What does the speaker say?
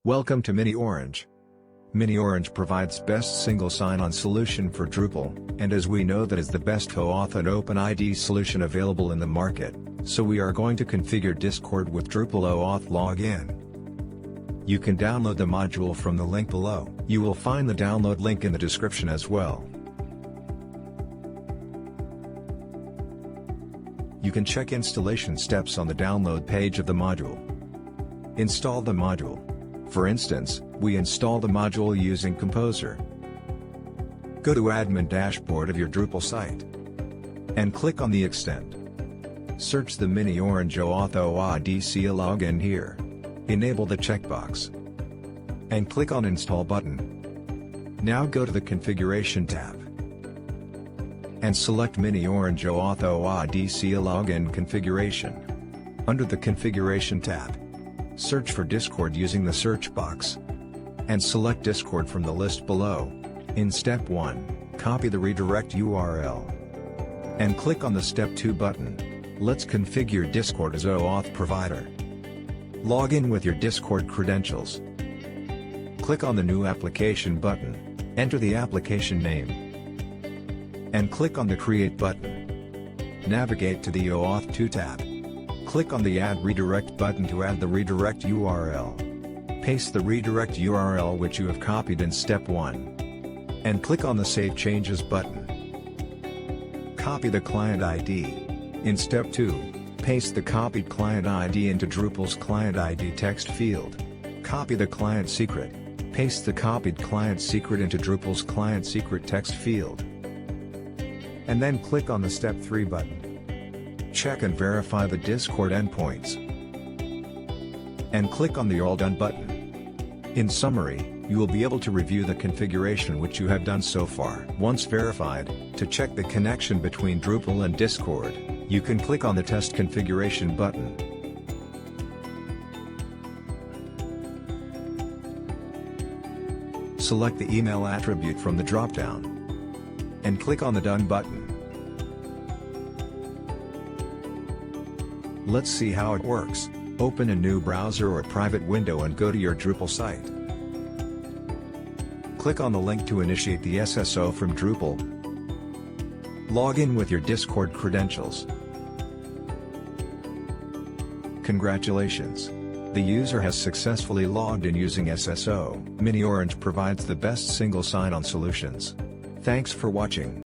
Welcome to Mini Orange. Mini Orange provides best single sign-on solution for Drupal, and as we know that is the best OAuth and OpenID solution available in the market, so we are going to configure Discord with Drupal OAuth Login. You can download the module from the link below. You will find the download link in the description as well. You can check installation steps on the download page of the module. Install the module. For instance, we install the module using Composer. Go to Admin Dashboard of your Drupal site and click on the Extend. Search the Mini Orange OAuth OAuth login here. Enable the checkbox and click on Install button. Now go to the Configuration tab and select Mini Orange OAuth OAuth login configuration. Under the Configuration tab, search for Discord using the search box and select Discord from the list below. In Step 1, copy the redirect URL and click on the Step 2 button. Let's configure Discord as OAuth provider. Log in with your Discord credentials. Click on the New Application button, enter the application name, and click on the Create button. Navigate to the OAuth 2 tab. Click on the Add Redirect button to add the redirect URL. Paste the redirect URL which you have copied in Step 1. And click on the Save Changes button. Copy the client ID. In Step 2, paste the copied client ID into Drupal's client ID text field. Copy the client secret. Paste the copied client secret into Drupal's client secret text field. And then click on the Step 3 button. Check and verify the Discord endpoints. And click on the All Done button. In summary, you will be able to review the configuration which you have done so far. Once verified, to check the connection between Drupal and Discord, you can click on the Test Configuration button. Select the email attribute from the dropdown and click on the Done button. Let's see how it works. Open a new browser or private window and go to your Drupal site. Click on the link to initiate the SSO from Drupal. Log in with your Discord credentials. Congratulations! The user has successfully logged in using SSO. Mini Orange provides the best single sign-on solutions. Thanks for watching.